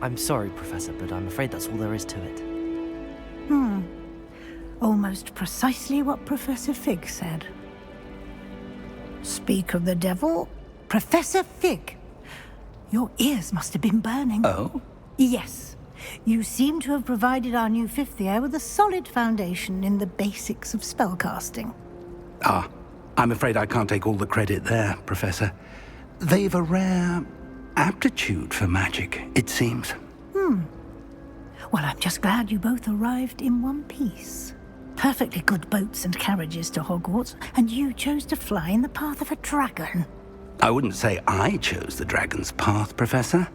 I'm sorry, Professor, but I'm afraid that's all there is to it. Almost precisely what Professor Fig said. Speak of the devil, Professor Fig. Your ears must have been burning. Oh? Yes. You seem to have provided our new fifth year with a solid foundation in the basics of spellcasting. Ah, I'm afraid I can't take all the credit there, Professor. They've a rare aptitude for magic, it seems. Well, I'm just glad you both arrived in one piece. Perfectly good boats and carriages to Hogwarts, and you chose to fly in the path of a dragon. I wouldn't say I chose the dragon's path, Professor.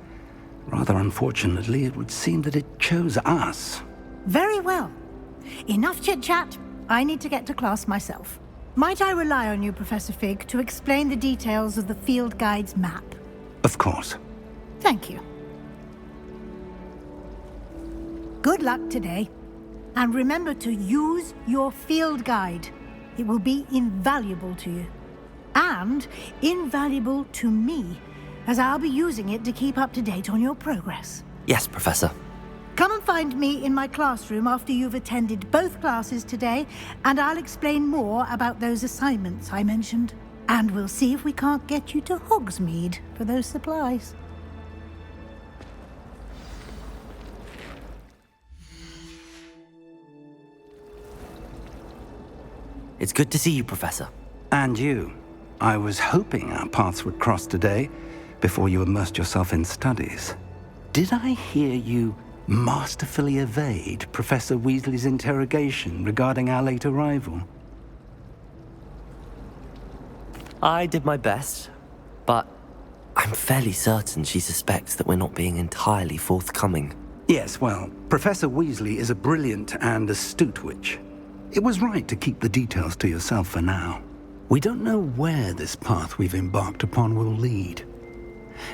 Rather unfortunately, it would seem that it chose us. Very well. Enough chit-chat. I need to get to class myself. Might I rely on you, Professor Fig, to explain the details of the field guide's map? Of course. Thank you. Good luck today. And remember to use your field guide. It will be invaluable to you. And invaluable to me, as I'll be using it to keep up to date on your progress. Yes, Professor. Come and find me in my classroom after you've attended both classes today, and I'll explain more about those assignments I mentioned. And we'll see if we can't get you to Hogsmeade for those supplies. It's good to see you, Professor. And you. I was hoping our paths would cross today, before you immersed yourself in studies. Did I hear you masterfully evade Professor Weasley's interrogation regarding our late arrival? I did my best, but I'm fairly certain she suspects that we're not being entirely forthcoming. Yes, well, Professor Weasley is a brilliant and astute witch. It was right to keep the details to yourself for now. We don't know where this path we've embarked upon will lead.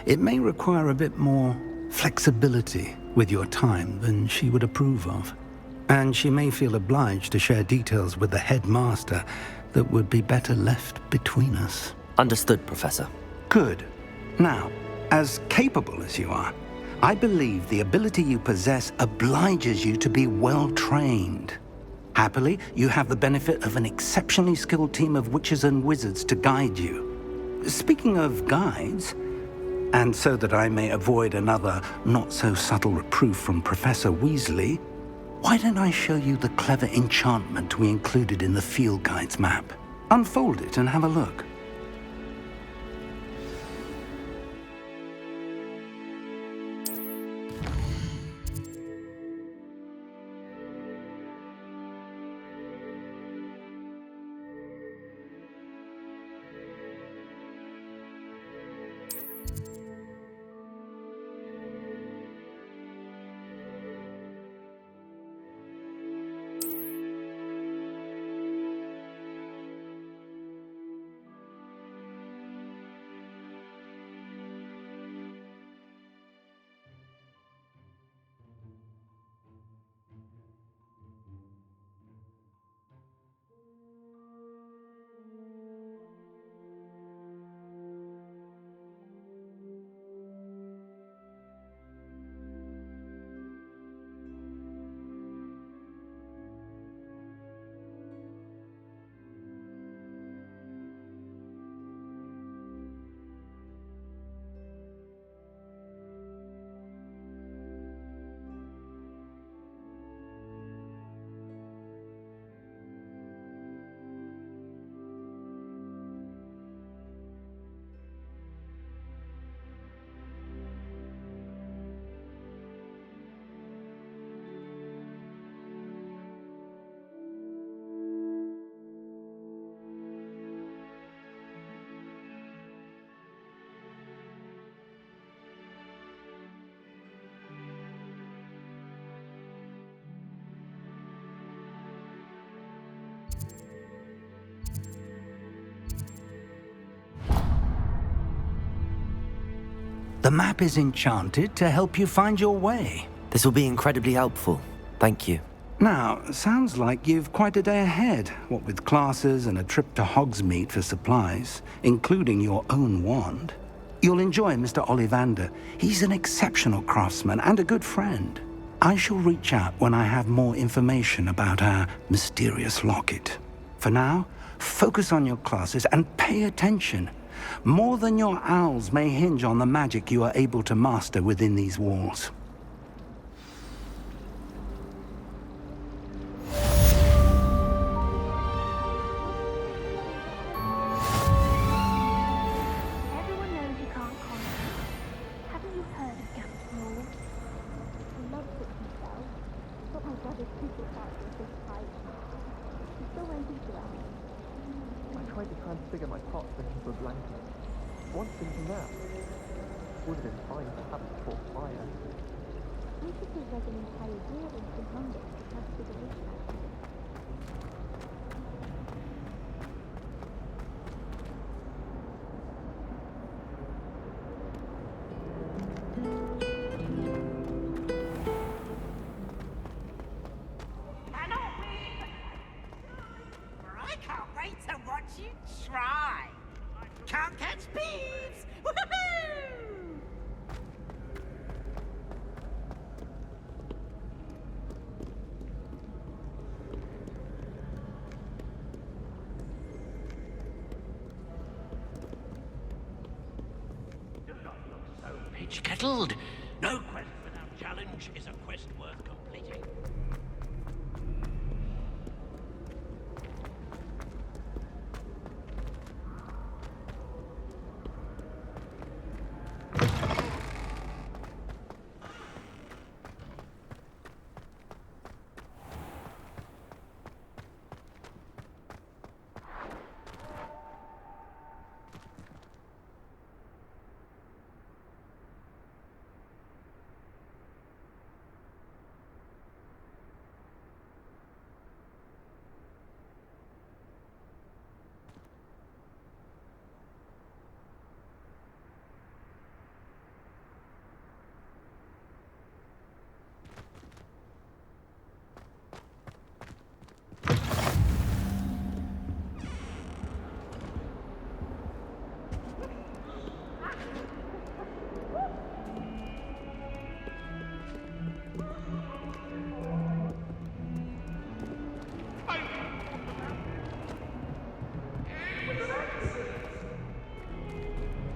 It may require a bit more flexibility with your time than she would approve of. And she may feel obliged to share details with the headmaster that would be better left between us. Understood, Professor. Good. Now, as capable as you are, I believe the ability you possess obliges you to be well trained. Happily, you have the benefit of an exceptionally skilled team of witches and wizards to guide you. Speaking of guides, and so that I may avoid another not-so-subtle reproof from Professor Weasley, why don't I show you the clever enchantment we included in the field guide's map? Unfold it and have a look. The map is enchanted to help you find your way. This will be incredibly helpful. Thank you. Now, sounds like you've quite a day ahead, what with classes and a trip to Hogsmeade for supplies, including your own wand. You'll enjoy Mr. Ollivander. He's an exceptional craftsman and a good friend. I shall reach out when I have more information about our mysterious locket. For now, focus on your classes and pay attention. More than your owls may hinge on the magic you are able to master within these walls. Everyone knows you can't conquer. Haven't you heard of Gamp's rule? He loves it himself, but my brother's secret out with this fight. He's still waiting for us. I tried to transfigure my pot into a blanket. What's thinking now? Would have been fine to have it caught fire. We could preserve an entire year in 200 to transfigure this house. I can't wait to watch you try. Can't catch thieves. Woohoo! Do not look so pitch-kettled. No quest without challenge is a quest worth completing.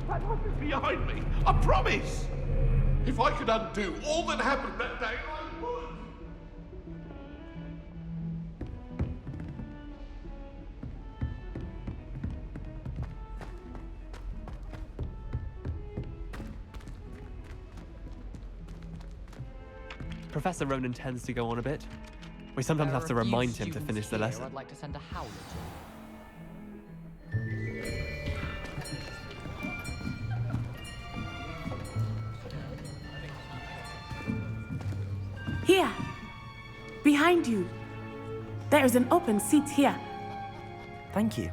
That light is behind me. I promise. If I could undo all that happened that day, I would. Professor Ronan tends to go on a bit. We sometimes have to remind him to finish the lesson. I'd like to send a howler to. Here, behind you. There is an open seat here. Thank you.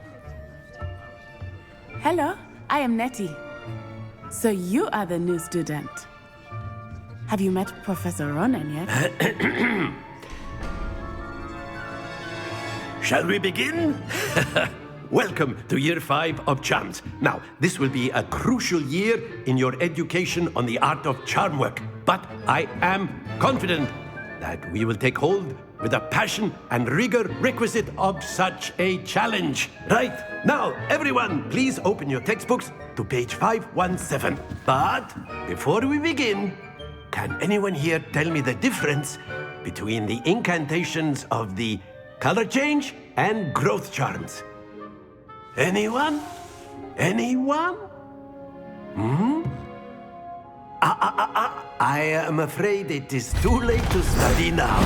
Hello, I am Nettie. So you are the new student. Have you met Professor Ronan yet? Shall we begin? Welcome to Year 5 of Charms. Now, this will be a crucial year in your education on the art of charm work. But I am confident that we will take hold with the passion and rigor requisite of such a challenge. Right, now, everyone, please open your textbooks to page 517. But before we begin, can anyone here tell me the difference between the incantations of the color change and growth charms? Anyone? Anyone? I am afraid it is too late to study now.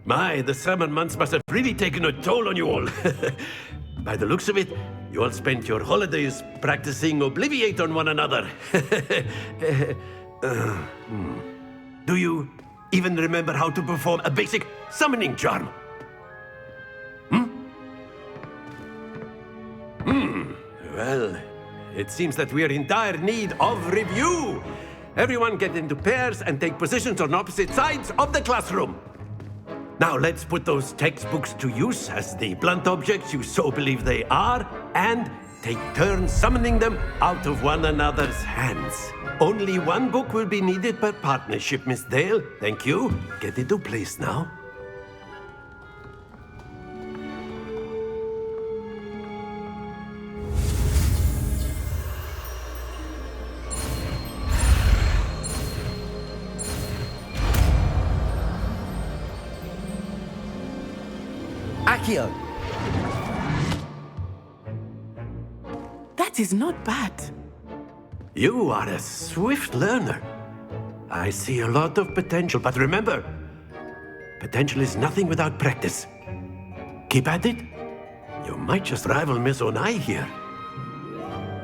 My, the summer months must have really taken a toll on you all. By the looks of it, you all spent your holidays practicing Obliviate on one another. Do you even remember how to perform a basic summoning charm? Well, it seems that we are in dire need of review. Everyone get into pairs and take positions on opposite sides of the classroom. Now let's put those textbooks to use as the blunt objects you so believe they are, and take turns summoning them out of one another's hands. Only one book will be needed per partnership, Miss Dale. Thank you. Get into place now. Accio! That is not bad. You are a swift learner. I see a lot of potential, but remember, potential is nothing without practice. Keep at it. You might just rival Miss Onai here.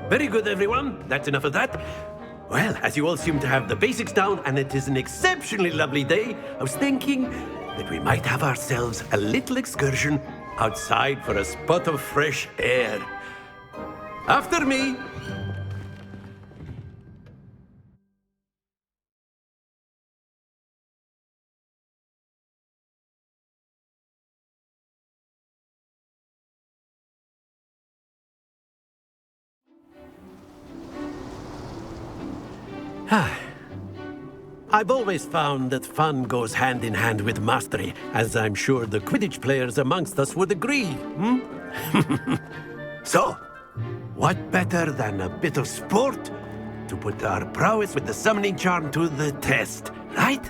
Very good, everyone. That's enough of that. Well, as you all seem to have the basics down, and it is an exceptionally lovely day, I was thinking that we might have ourselves a little excursion outside for a spot of fresh air. After me. I've always found that fun goes hand in hand with mastery, as I'm sure the Quidditch players amongst us would agree. So, what better than a bit of sport to put our prowess with the summoning charm to the test, right?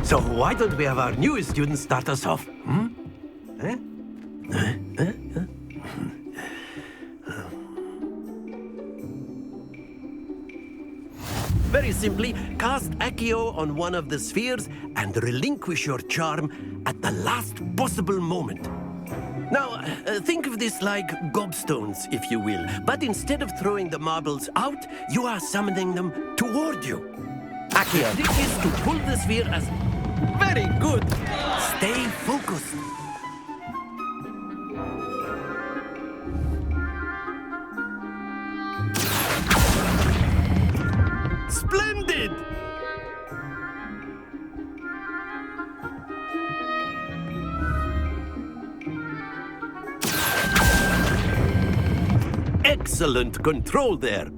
So why don't we have our newest student start us off? Very simply, cast Accio on one of the spheres and relinquish your charm at the last possible moment. Now, think of this like gobstones, if you will, but instead of throwing the marbles out, you are summoning them toward you. Accio! The trick is to pull the sphere as... Very good! Stay focused. Splendid! Excellent control there.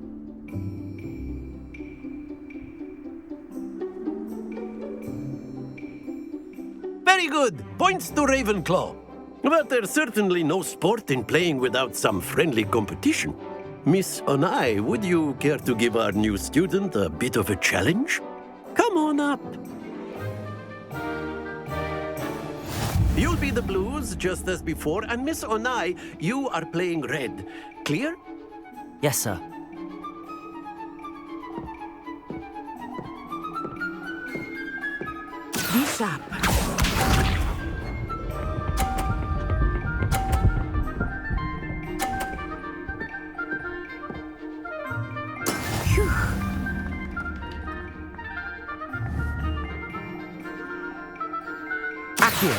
Very good. Points to Ravenclaw. But there's certainly no sport in playing without some friendly competition. Miss Onai, would you care to give our new student a bit of a challenge? Come on up. You'll be the blues, just as before, and Miss Onai, you are playing red. Clear? Yes, sir. Be sharp. Accio!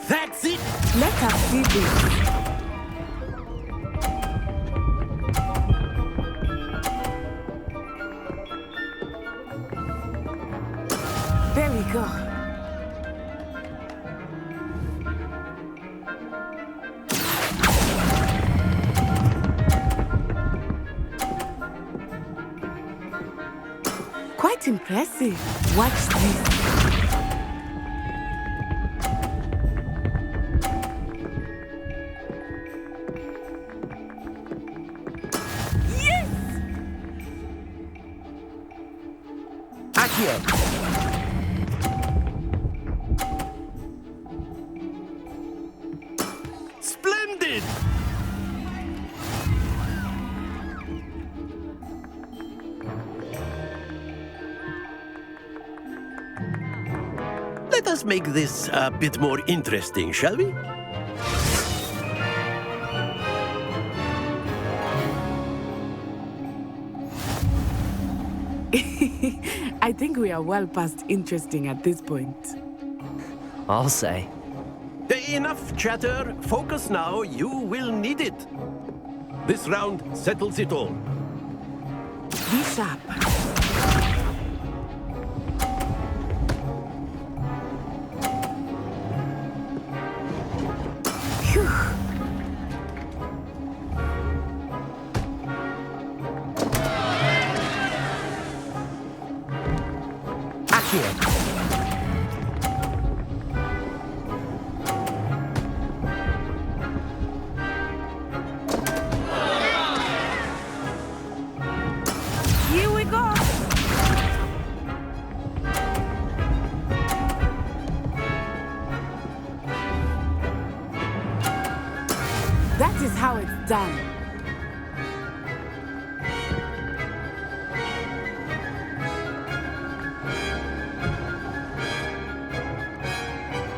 That's it! Let us see this. There we go. Quite impressive. Watch this. Yes! Accio! Splendid! Let us make this a bit more interesting, shall we? I think we are well past interesting at this point. I'll say. Enough chatter. Focus now. You will need it. This round settles it all. Be sharp. Phew. Accio. Here we go. That is how it's done.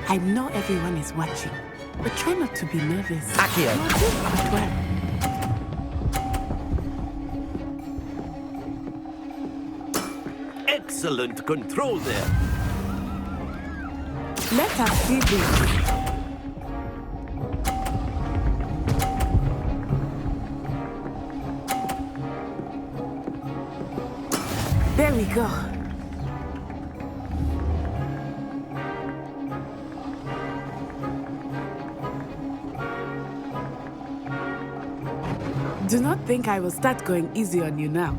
I know everyone is watching, but try not to be nervous. Accio. You're doing quite well. Excellent control there. Let us see this. There we go. Do not think I will start going easy on you now.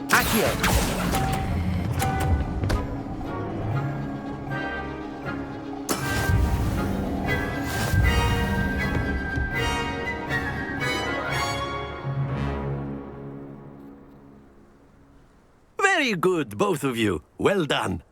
Accio. Very good, both of you. Well done.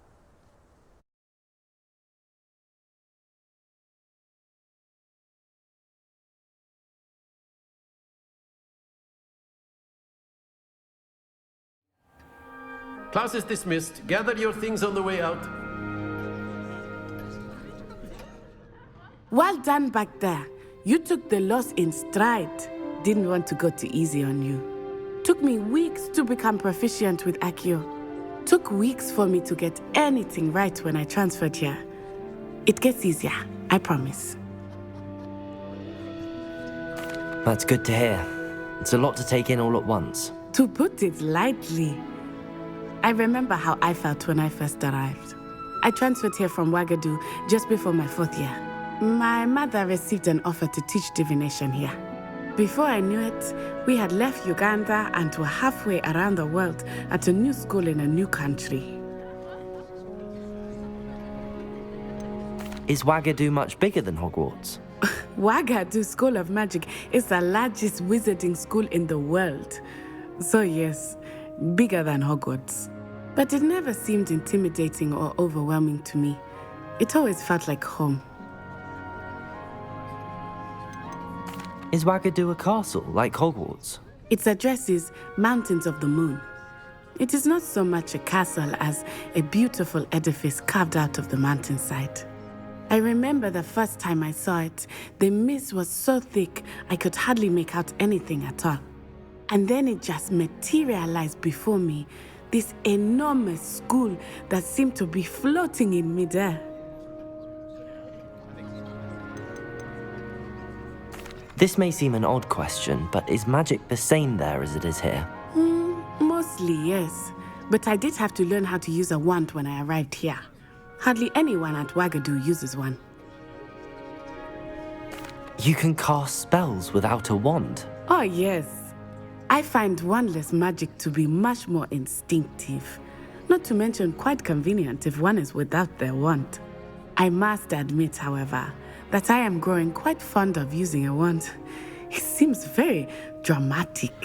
Class is dismissed. Gather your things on the way out. Well done back there. You took the loss in stride. Didn't want to go too easy on you. Took me weeks to become proficient with Accio. Took weeks for me to get anything right when I transferred here. It gets easier, I promise. That's good to hear. It's a lot to take in all at once. To put it lightly, I remember how I felt when I first arrived. I transferred here from Wagadu just before my 4th year. My mother received an offer to teach divination here. Before I knew it, we had left Uganda and were halfway around the world at a new school in a new country. Is Wagadu much bigger than Hogwarts? Wagadu School of Magic is the largest wizarding school in the world. So yes, bigger than Hogwarts. But it never seemed intimidating or overwhelming to me. It always felt like home. Is Wagadu a castle, like Hogwarts? Its address is Mountains of the Moon. It is not so much a castle as a beautiful edifice carved out of the mountainside. I remember the first time I saw it, the mist was so thick I could hardly make out anything at all. And then it just materialized before me, this enormous school that seemed to be floating in midair. This may seem an odd question, but is magic the same there as it is here? Mostly, yes. But I did have to learn how to use a wand when I arrived here. Hardly anyone at Wagadu uses one. You can cast spells without a wand? Oh, yes. I find wandless magic to be much more instinctive. Not to mention quite convenient if one is without their wand. I must admit, however, that I am growing quite fond of using a wand. It seems very dramatic.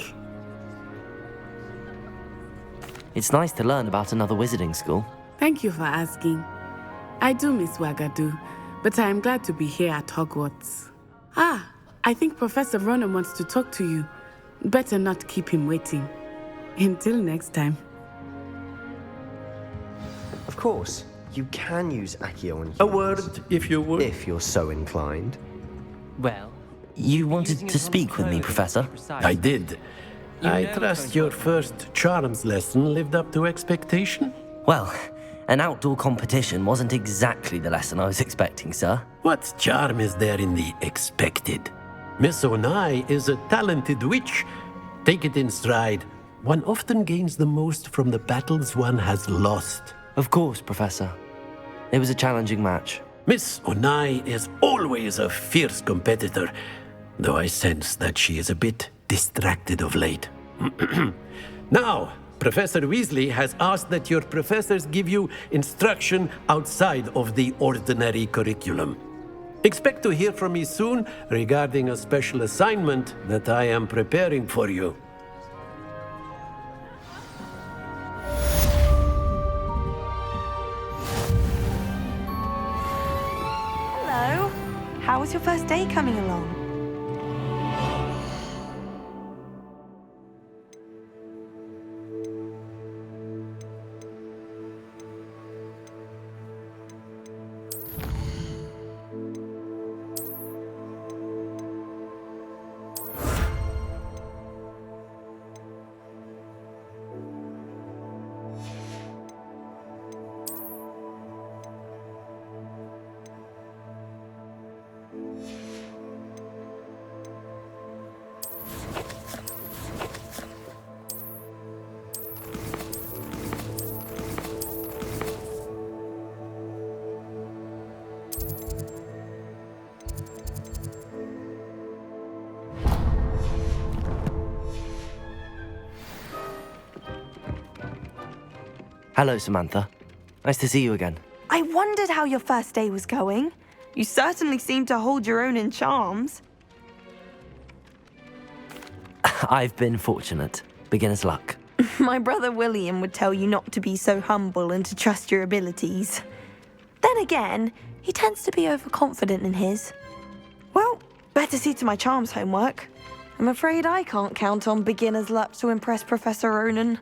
It's nice to learn about another wizarding school. Thank you for asking. I do miss Wagadu, but I am glad to be here at Hogwarts. I think Professor Ronan wants to talk to you. Better not keep him waiting. Until next time. Of course, you can use Accio on humans. A word, if you would. If you're so inclined. Well, you wanted to speak with me, Professor? I did. I trust your first charms lesson lived up to expectation? Well, An outdoor competition wasn't exactly the lesson I was expecting, sir. What charm is there in the expected? Miss Onai is a talented witch. Take it in stride. One often gains the most from the battles one has lost. Of course, Professor. It was a challenging match. Miss Onai is always a fierce competitor, though I sense that she is a bit distracted of late. Now, Professor Weasley has asked that your professors give you instruction outside of the ordinary curriculum. Expect to hear from me soon regarding a special assignment that I am preparing for you. Hello. How was your first day coming along? Hello, Samantha. Nice to see you again. I wondered how your first day was going. You certainly seem to hold your own in charms. I've been fortunate. Beginner's luck. My brother William would tell you not to be so humble and to trust your abilities. Then again, he tends to be overconfident in his. Well, better see to my charms homework. I'm afraid I can't count on beginner's luck to impress Professor Ronan.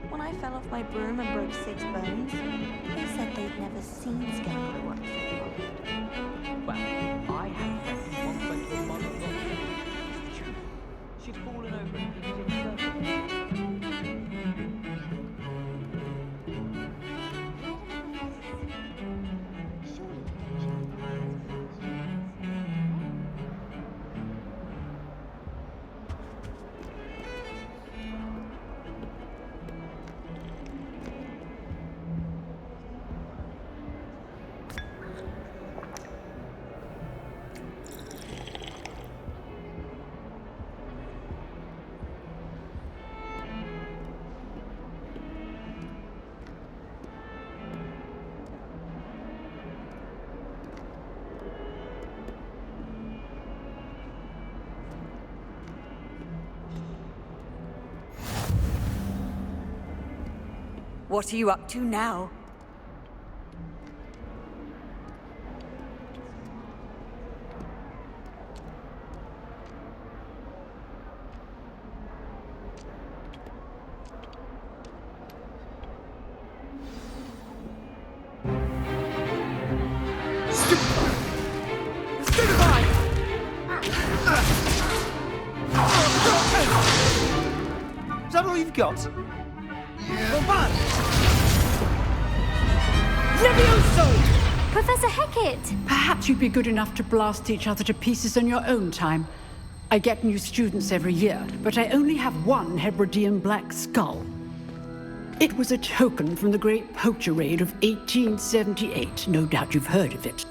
When I fell off my broom and broke 6 bones, they said they'd never seen Scarecrow once. Well, I had one What are you up to now? Is that all you've got? Yeah. Levioso! Professor Hecat! Perhaps you'd be good enough to blast each other to pieces in your own time. I get new students every year, but I only have one Hebridean black skull. It was a token from the Great Poacher Raid of 1878. No doubt you've heard of it.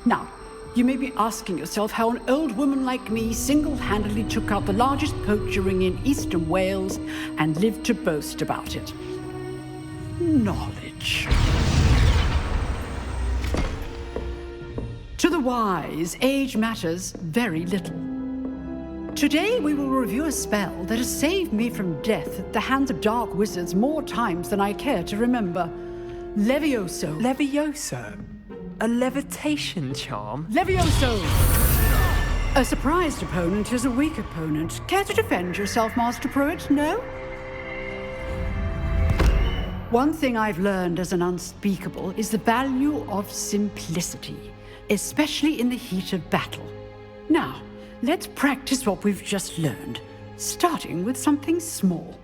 Now, you may be asking yourself how an old woman like me single-handedly took out the largest poacher ring in eastern Wales and lived to boast about it. Knowledge. To the wise, age matters very little. Today we will review a spell that has saved me from death at the hands of dark wizards more times than I care to remember. Levioso. Levioso? A levitation charm? Levioso! A surprised opponent is a weak opponent. Care to defend yourself, Master Pruitt? No? One thing I've learned as an unspeakable is the value of simplicity, especially in the heat of battle. Now, let's practice what we've just learned, starting with something small.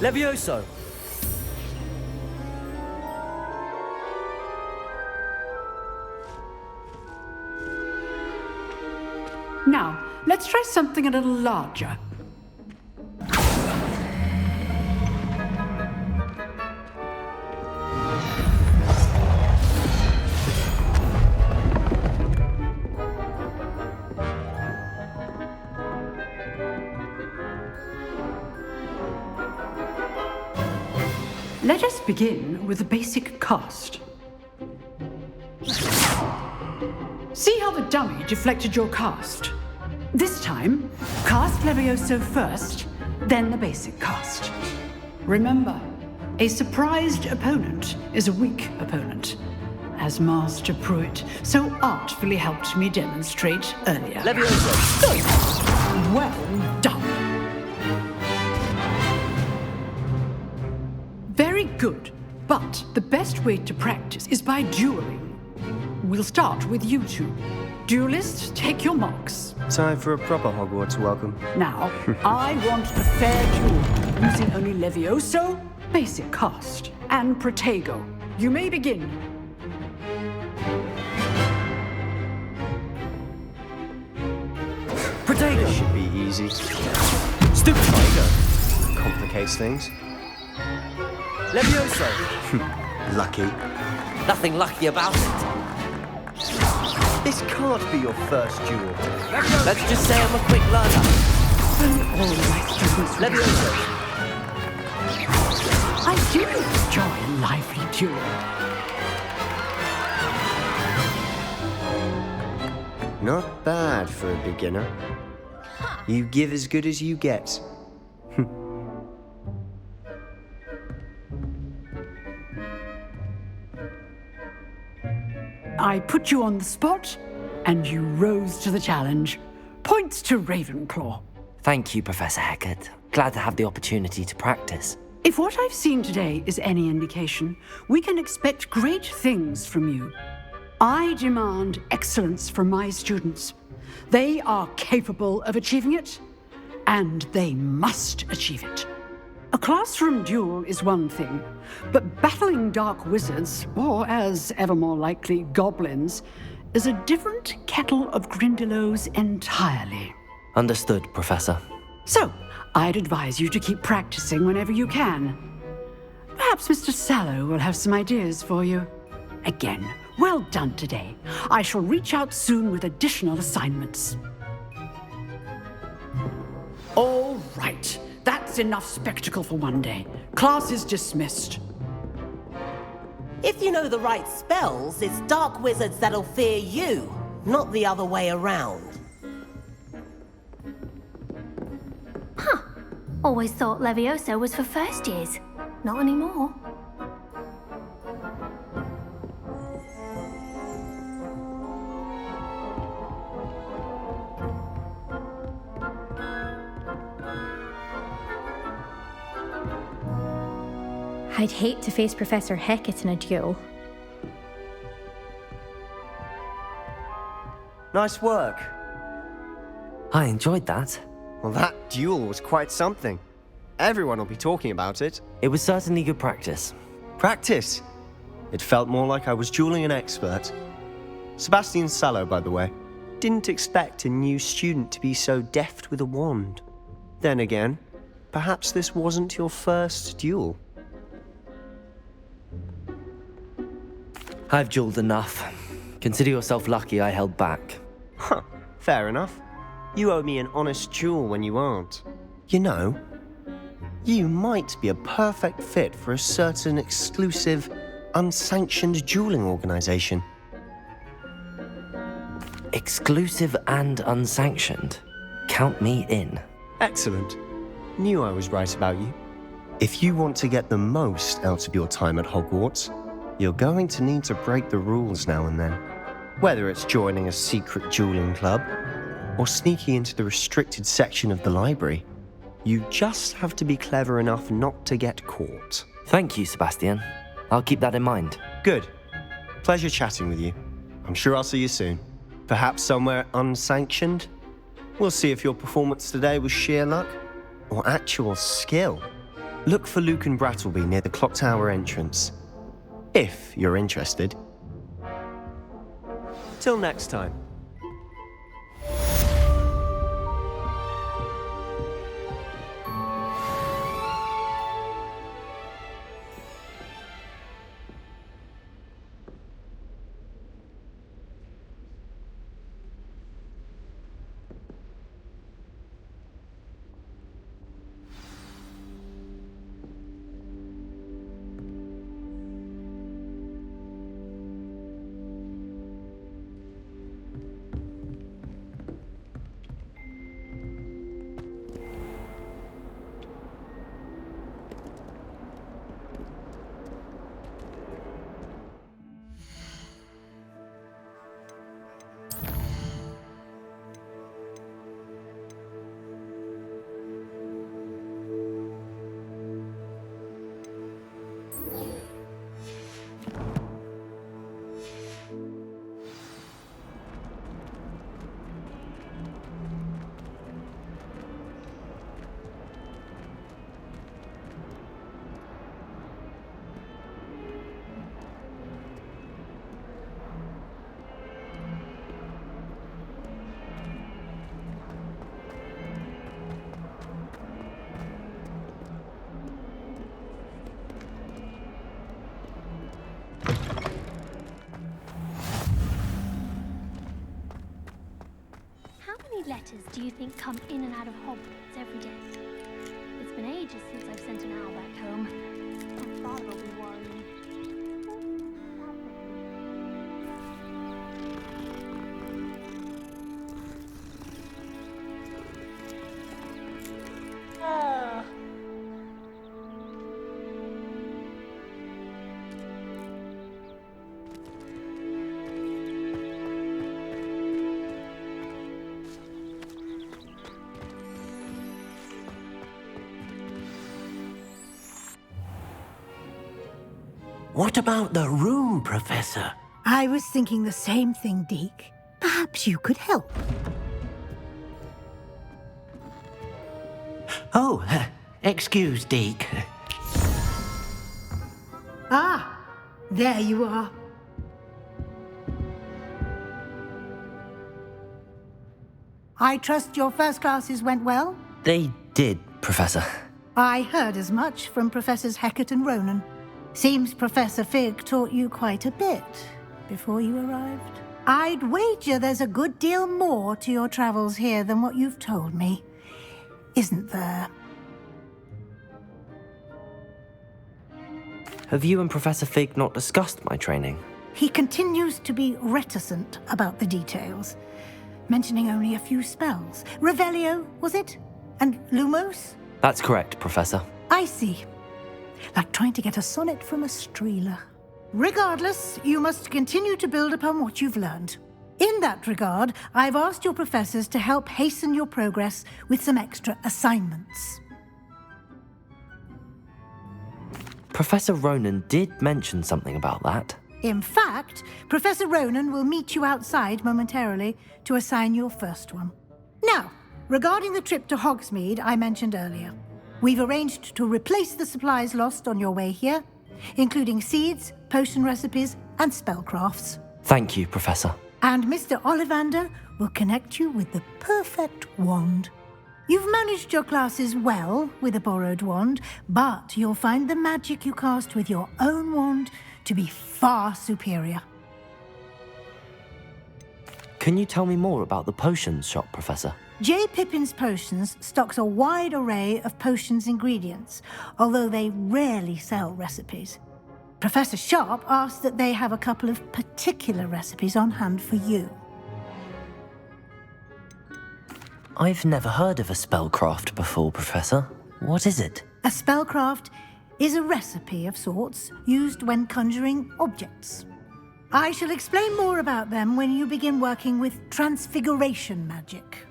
Levioso! Now, let's try something a little larger. Let us begin with the basic cast. See how the dummy deflected your cast? This time, cast Levioso first, then the basic cast. Remember, a surprised opponent is a weak opponent, as Master Pruitt so artfully helped me demonstrate earlier. Levioso! Good. Well done. Very good, but the best way to practice is by dueling. We'll start with you two. Duelists, take your marks. Time for a proper Hogwarts welcome. Now, I want a fair duel, using only Levioso, basic cast, and Protego. You may begin. Protego! This should be easy. Stupid Protego complicates things. Levioso! Lucky. Nothing lucky about it. This can't be your first duel. Let's just say I'm a quick learner. All my students. Levioso! I do enjoy a lively duel. Not bad for a beginner. You give as good as you get. I put you on the spot, and you rose to the challenge. Points to Ravenclaw. Thank you, Professor Hecat. Glad to have the opportunity to practice. If what I've seen today is any indication, we can expect great things from you. I demand excellence from my students. They are capable of achieving it, and they must achieve it. A classroom duel is one thing, but battling dark wizards, or as ever more likely, goblins, is a different kettle of Grindylows entirely. Understood, Professor. So, I'd advise you to keep practicing whenever you can. Perhaps Mr. Sallow will have some ideas for you. Again, well done today. I shall reach out soon with additional assignments. All right. That's enough spectacle for one day. Class is dismissed. If you know the right spells, it's dark wizards that'll fear you, not the other way around. Huh. Always thought Levioso was for first years. Not anymore. I'd hate to face Professor Hecat in a duel. Nice work. I enjoyed that. Well, that duel was quite something. Everyone will be talking about it. It was certainly good practice. Practice? It felt more like I was dueling an expert. Sebastian Sallow, by the way. Didn't expect a new student to be so deft with a wand. Then again, perhaps this wasn't your first duel. I've dueled enough. Consider yourself lucky I held back. Huh, fair enough. You owe me an honest duel when you aren't. You know, you might be a perfect fit for a certain exclusive, unsanctioned dueling organization. Exclusive and unsanctioned? Count me in. Excellent. Knew I was right about you. If you want to get the most out of your time at Hogwarts, you're going to need to break the rules now and then. Whether it's joining a secret dueling club, or sneaking into the restricted section of the library, you just have to be clever enough not to get caught. Thank you, Sebastian. I'll keep that in mind. Good. Pleasure chatting with you. I'm sure I'll see you soon. Perhaps somewhere unsanctioned? We'll see if your performance today was sheer luck or actual skill. Look for Luke and Brattleby near the clock tower entrance. If you're interested. Till next time. How many letters do you think come in and out of Hogwarts every day? It's been ages since I've sent an owl back home. My father will be worrying. What about the room, Professor? I was thinking the same thing, Deke. Perhaps you could help. Oh, excuse, Deke. Ah, there you are. I trust your first classes went well? They did, Professor. I heard as much from Professors Hecat and Ronan. Seems Professor Fig taught you quite a bit before you arrived. I'd wager there's a good deal more to your travels here than what you've told me. isn't there? Have you and Professor Fig not discussed my training? He continues to be reticent about the details, mentioning only a few spells. Revelio, was it? And Lumos? That's correct, Professor. I see. Like trying to get a sonnet from a streeler. Regardless, you must continue to build upon what you've learned. In that regard, I've asked your professors to help hasten your progress with some extra assignments. Professor Ronan did mention something about that. In fact, Professor Ronan will meet you outside momentarily to assign your first one. Now, regarding the trip to Hogsmeade I mentioned earlier, we've arranged to replace the supplies lost on your way here, including seeds, potion recipes, and spellcrafts. Thank you, Professor. And Mr. Ollivander will connect you with the perfect wand. You've managed your classes well with a borrowed wand, but you'll find the magic you cast with your own wand to be far superior. Can you tell me more about the potions shop, Professor? J. Pippin's Potions stocks a wide array of potions ingredients, although they rarely sell recipes. Professor Sharp asked that they have a couple of particular recipes on hand for you. I've never heard of a spellcraft before, Professor. What is it? A spellcraft is a recipe of sorts used when conjuring objects. I shall explain more about them when you begin working with transfiguration magic.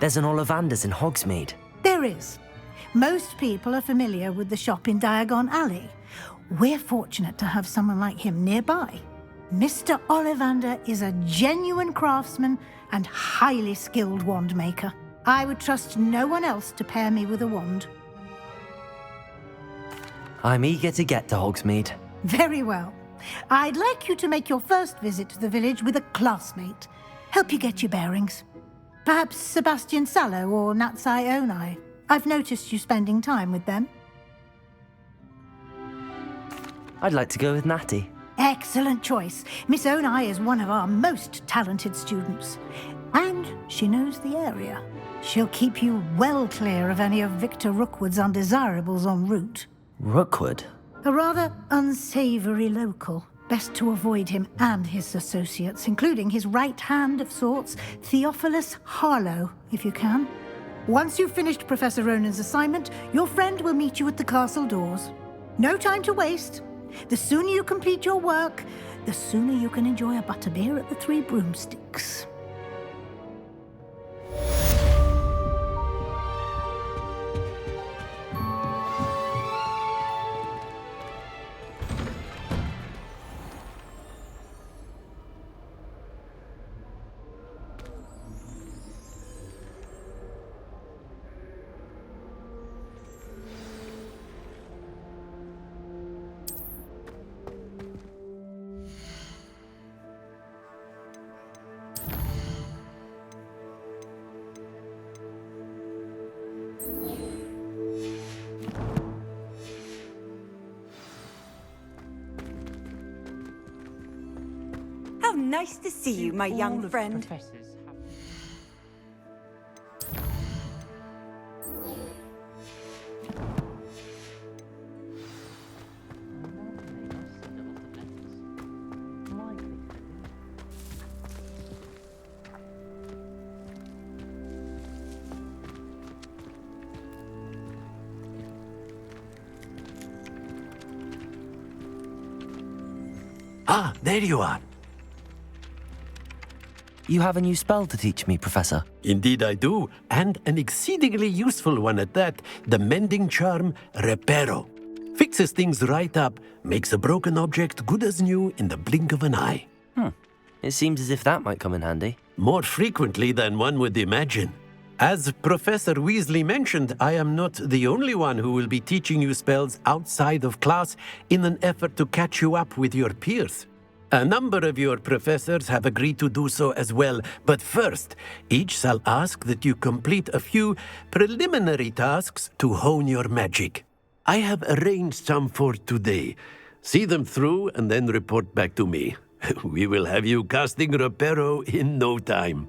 There's an Ollivander's in Hogsmeade. There is. Most people are familiar with the shop in Diagon Alley. We're fortunate to have someone like him nearby. Mr. Ollivander is a genuine craftsman and highly skilled wand maker. I would trust no one else to pair me with a wand. I'm eager to get to Hogsmeade. Very well. I'd like you to make your first visit to the village with a classmate. Help you get your bearings. Perhaps Sebastian Sallow or Natsai Onai. I've noticed you spending time with them. I'd like to go with Natty. Excellent choice. Miss Onai is one of our most talented students. And she knows the area. She'll keep you well clear of any of Victor Rookwood's undesirables en route. Rookwood? A rather unsavory local. Best to avoid him and his associates, including his right hand of sorts, Theophilus Harlow, if you can. Once you've finished Professor Ronan's assignment, your friend will meet you at the castle doors. No time to waste. The sooner you complete your work, the sooner you can enjoy a butterbeer at the Three Broomsticks. How nice to see you, my young friend. Ah, there you are. You have a new spell to teach me, Professor. Indeed I do, and an exceedingly useful one at that. The mending charm, Reparo. Fixes things right up, makes a broken object good as new in the blink of an eye. It seems as if that might come in handy. More frequently than one would imagine. As Professor Weasley mentioned, I am not the only one who will be teaching you spells outside of class in an effort to catch you up with your peers. A number of your professors have agreed to do so as well, but first, each shall ask that you complete a few preliminary tasks to hone your magic. I have arranged some for today. See them through and then report back to me. We will have you casting Reparo in no time.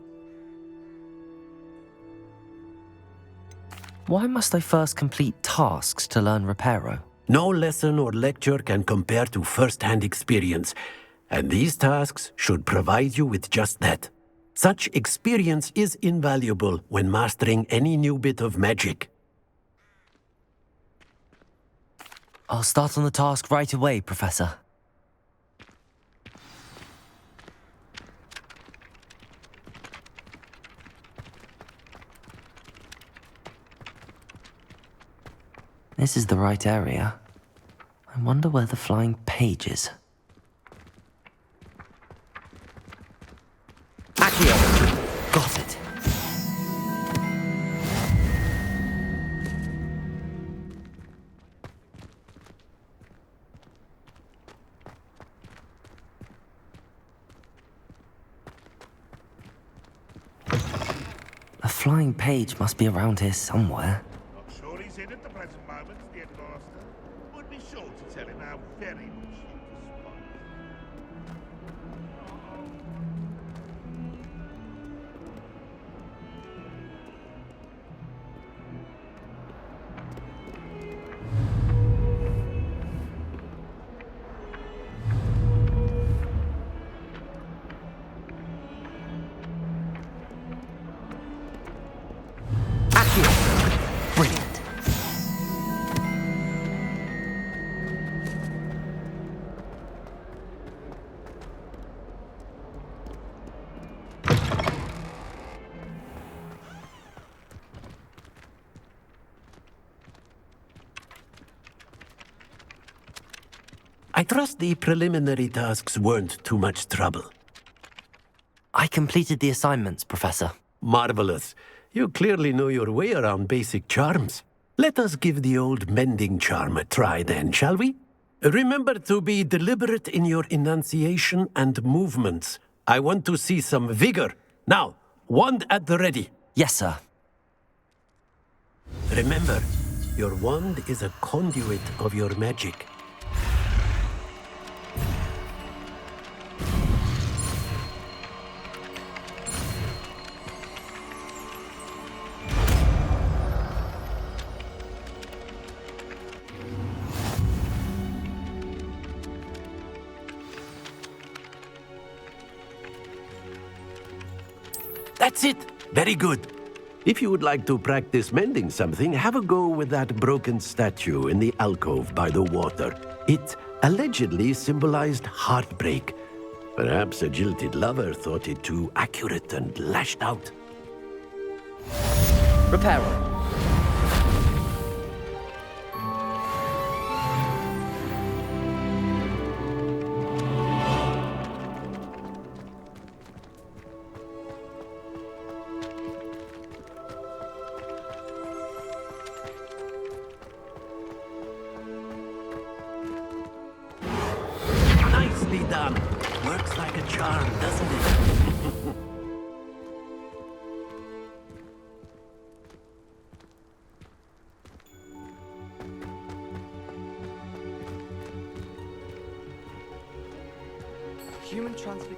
Why must I first complete tasks to learn Reparo? No lesson or lecture can compare to first-hand experience, and these tasks should provide you with just that. Such experience is invaluable when mastering any new bit of magic. I'll start on the task right away, Professor. This is the right area. I wonder where the flying page is. Accio! Got it. The flying page must be around here somewhere. Not sure he's in at the present moment, the headmaster. Would be sure to tell him how very much you despise him. Brilliant. I trust the preliminary tasks weren't too much trouble. I completed the assignments, Professor. Marvelous. You clearly know your way around basic charms. Let us give the old mending charm a try then, shall we? Remember to be deliberate in your enunciation and movements. I want to see some vigor. Now, wand at the ready. Yes, sir. Remember, your wand is a conduit of your magic. That's it. Very good. If you would like to practice mending something, have a go with that broken statue in the alcove by the water. It allegedly symbolized heartbreak. Perhaps a jilted lover thought it too accurate and lashed out. Reparo. Nicely done. Works like a charm, doesn't it? Human transfer.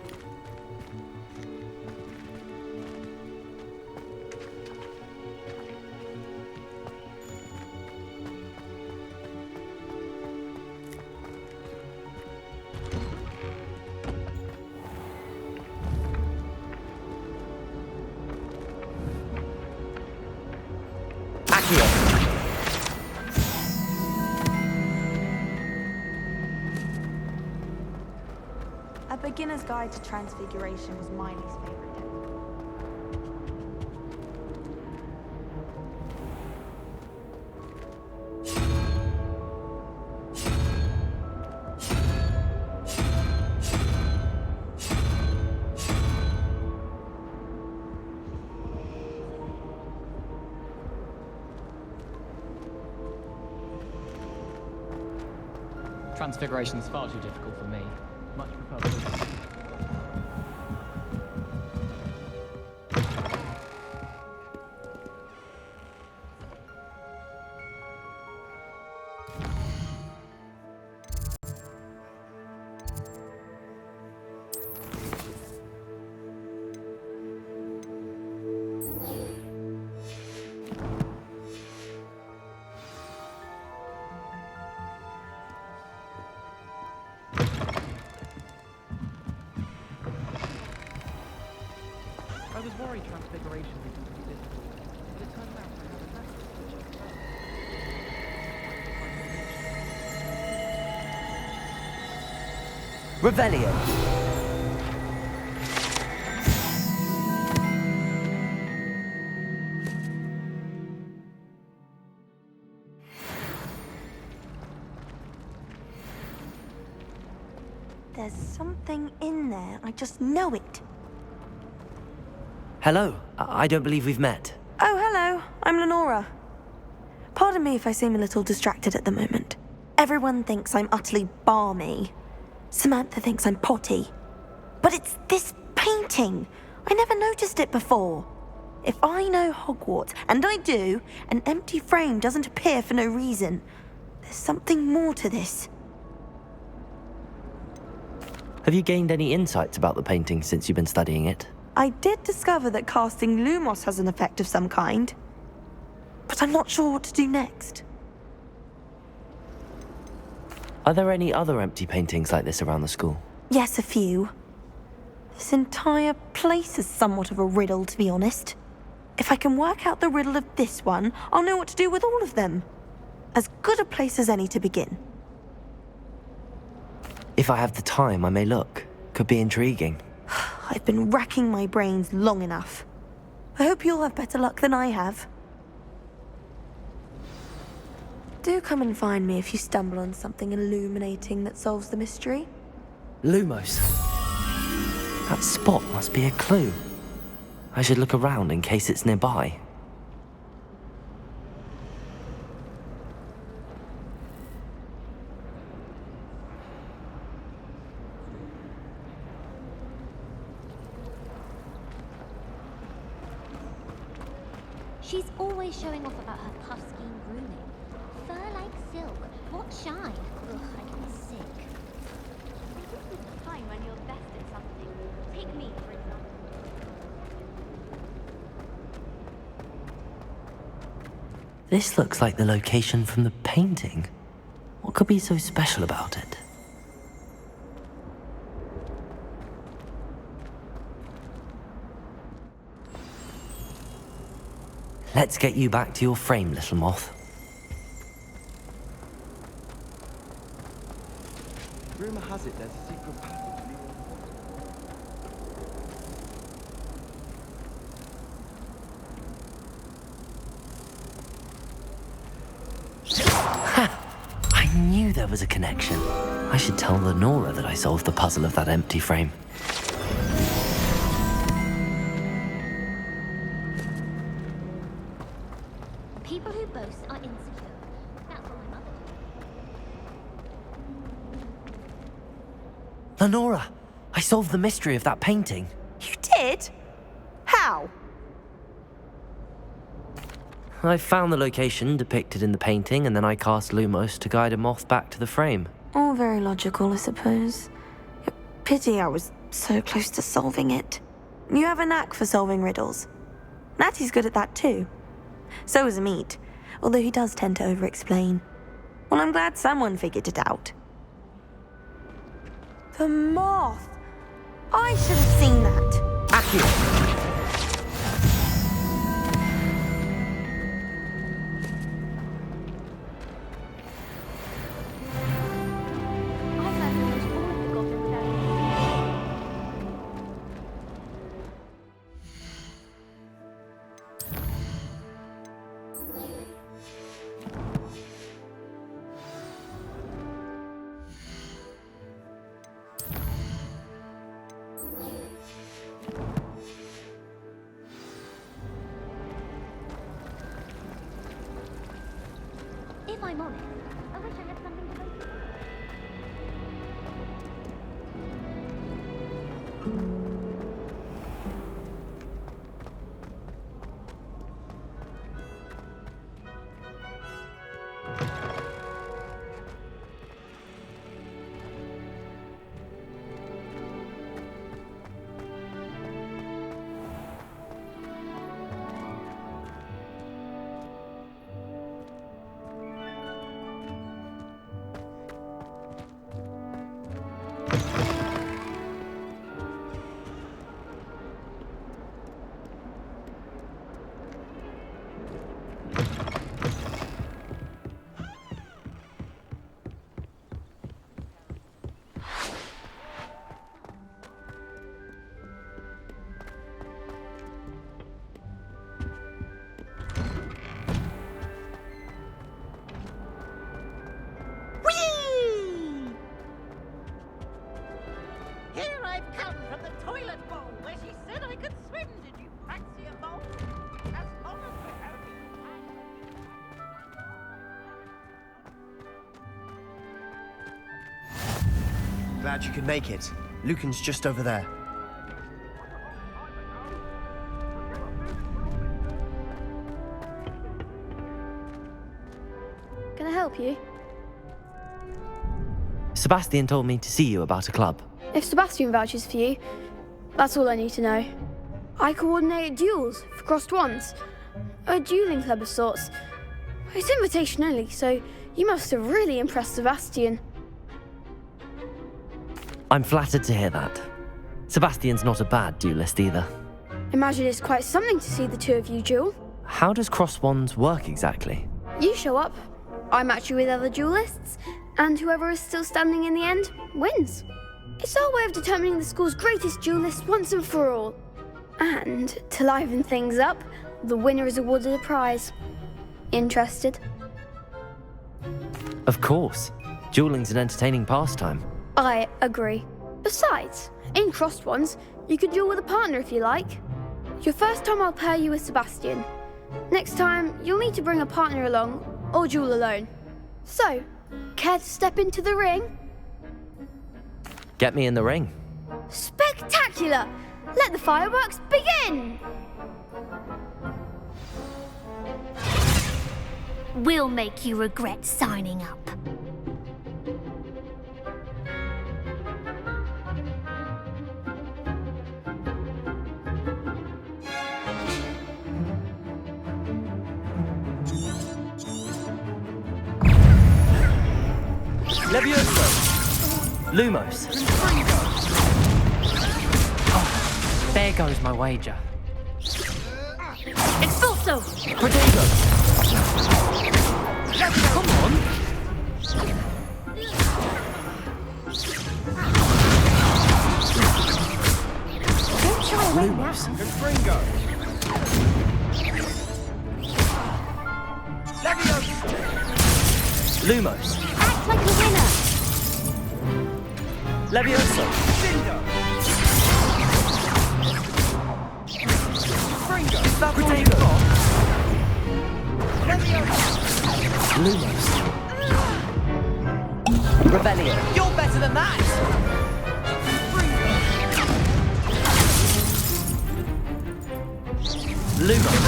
A Beginner's Guide to Transfiguration was my least favorite textbook. Transfiguration is far too difficult for me. Much prefer. worry transfiguration would be too difficult, but it turns out I have a knack for switching spells. Revelio. There's something in there. I just know it. Hello. I don't believe we've met. Oh, hello. I'm Lenora. Pardon me if I seem a little distracted at the moment. Everyone thinks I'm utterly balmy. Samantha thinks I'm potty. But it's this painting. I never noticed it before. If I know Hogwarts, and I do, an empty frame doesn't appear for no reason. There's something more to this. Have you gained any insights about the painting since you've been studying it? I did discover that casting Lumos has an effect of some kind. But I'm not sure what to do next. Are there any other empty paintings like this around the school? Yes, a few. This entire place is somewhat of a riddle, to be honest. If I can work out the riddle of this one, I'll know what to do with all of them. As good a place as any to begin. If I have the time, I may look. Could be intriguing. I've been racking my brains long enough. I hope you'll have better luck than I have. Do come and find me if you stumble on something illuminating that solves the mystery. Lumos. That spot must be a clue. I should look around in case it's nearby. She's always showing off about her puff scheme grooming. Fur like silk. What shine? Ugh, I get sick. This is the time when you're best at something. Take me, for example. This looks like the location from the painting. What could be so special about it? Let's get you back to your frame, little moth. Rumor has it there's a secret passage leading I knew there was a connection. I should tell Lenora that I solved the puzzle of that empty frame. People who boast are insecure. That's what my mother told me. Lenora, I solved the mystery of that painting. You did? How? I found the location depicted in the painting, and then I cast Lumos to guide a moth back to the frame. All very logical, I suppose. Pity I was so close to solving it. You have a knack for solving riddles. Natty's good at that too. So is Amit, although he does tend to over-explain. Well, I'm glad someone figured it out. The moth! I should have seen that. Accurate. If I'm honest, I wish I had something to focus on. I've come from the toilet bowl where she said I could swim. Did you fancy a bowl? As long as we're only Glad you could make it. Lucan's just over there. Can I help you? Sebastian told me to see you about a club. If Sebastian vouches for you, that's all I need to know. I coordinate duels for crossed wands. A dueling club of sorts. It's invitation only, so you must have really impressed Sebastian. I'm flattered to hear that. Sebastian's not a bad duelist either. Imagine it's quite something to see the two of you duel. How does cross wands work exactly? You show up, I match you with other duelists, and whoever is still standing in the end wins. It's our way of determining the school's greatest duelist once and for all. And to liven things up, the winner is awarded a prize. Interested? Of course. Dueling's an entertaining pastime. I agree. Besides, in crossed ones, you could duel with a partner if you like. Your first time I'll pair you with Sebastian. Next time, you'll need to bring a partner along, or duel alone. So, care to step into the ring? Get me in the ring. Spectacular! Let the fireworks begin! We'll make you regret signing up. Levioso! Lumos! Oh, there goes my wager. Expulso! Protego! Come on! Don't shy away now. Confringo! Lumos! Act like a winner! Levioso! Protego! Lumos! Revelio! You're better than that! Lumos!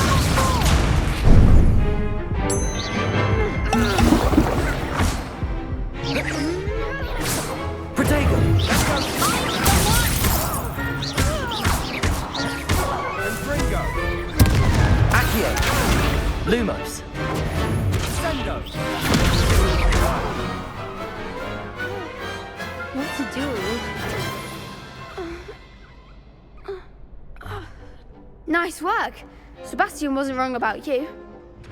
Protego! Accio! Lumos! What to do? Nice work! Sebastian wasn't wrong about you.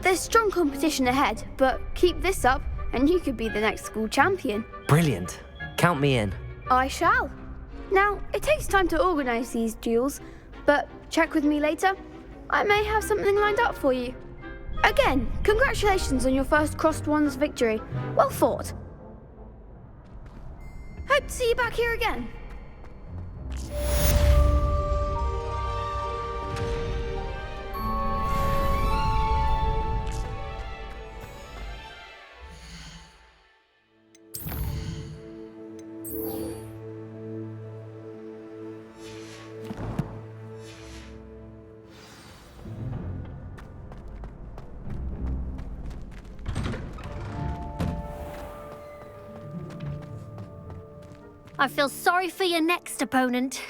There's strong competition ahead, but keep this up and you could be the next school champion. Brilliant. Count me in. I shall. Now, it takes time to organise these duels, but check with me later. I may have something lined up for you. Again, congratulations on your first crossed wands victory. Well fought. Hope to see you back here again. I feel sorry for your next opponent.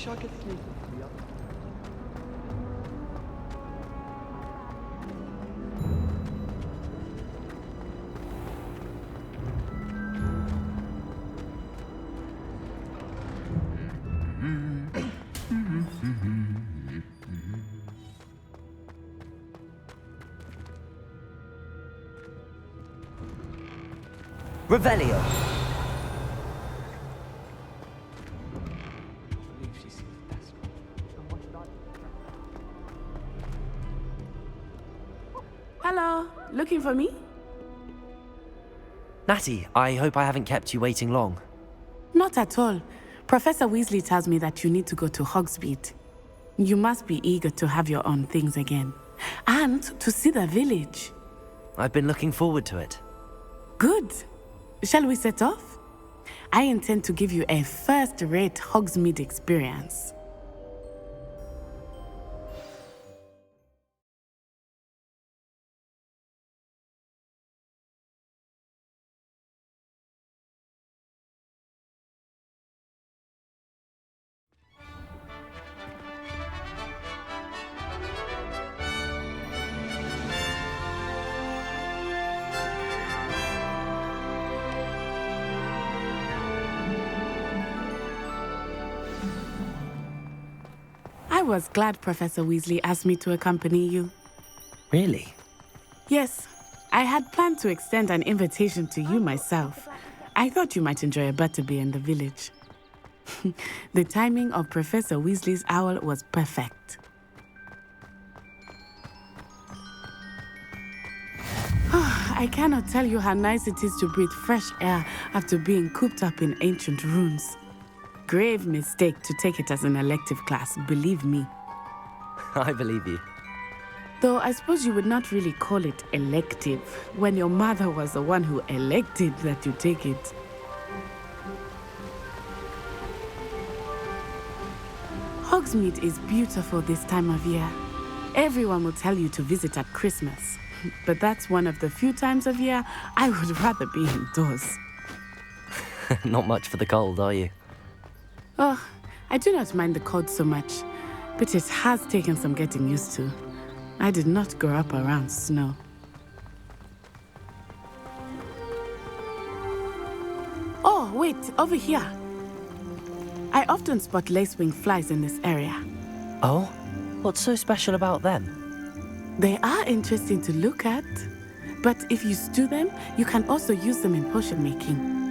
wish I could sneak into the other. Revelio. Hello, looking for me? Natty, I hope I haven't kept you waiting long. Not at all. Professor Weasley tells me that you need to go to Hogsmeade. You must be eager to have your own things again. And to see the village. I've been looking forward to it. Good. Shall we set off? I intend to give you a first-rate Hogsmeade experience. I was glad Professor Weasley asked me to accompany you. Really? Yes, I had planned to extend an invitation to you myself. I thought you might enjoy a butterbeer in the village. The timing of Professor Weasley's owl was perfect. I cannot tell you how nice it is to breathe fresh air after being cooped up in ancient ruins. Grave mistake to take it as an elective class, believe me. I believe you. Though I suppose you would not really call it elective when your mother was the one who elected that you take it. Hogsmeade is beautiful this time of year. Everyone will tell you to visit at Christmas, but that's one of the few times of year I would rather be indoors. Not much for the cold, are you? Oh, I do not mind the cold so much, but it has taken some getting used to. I did not grow up around snow. Oh, wait, over here. I often spot lacewing flies in this area. Oh? What's so special about them? They are interesting to look at, but if you stew them, you can also use them in potion making.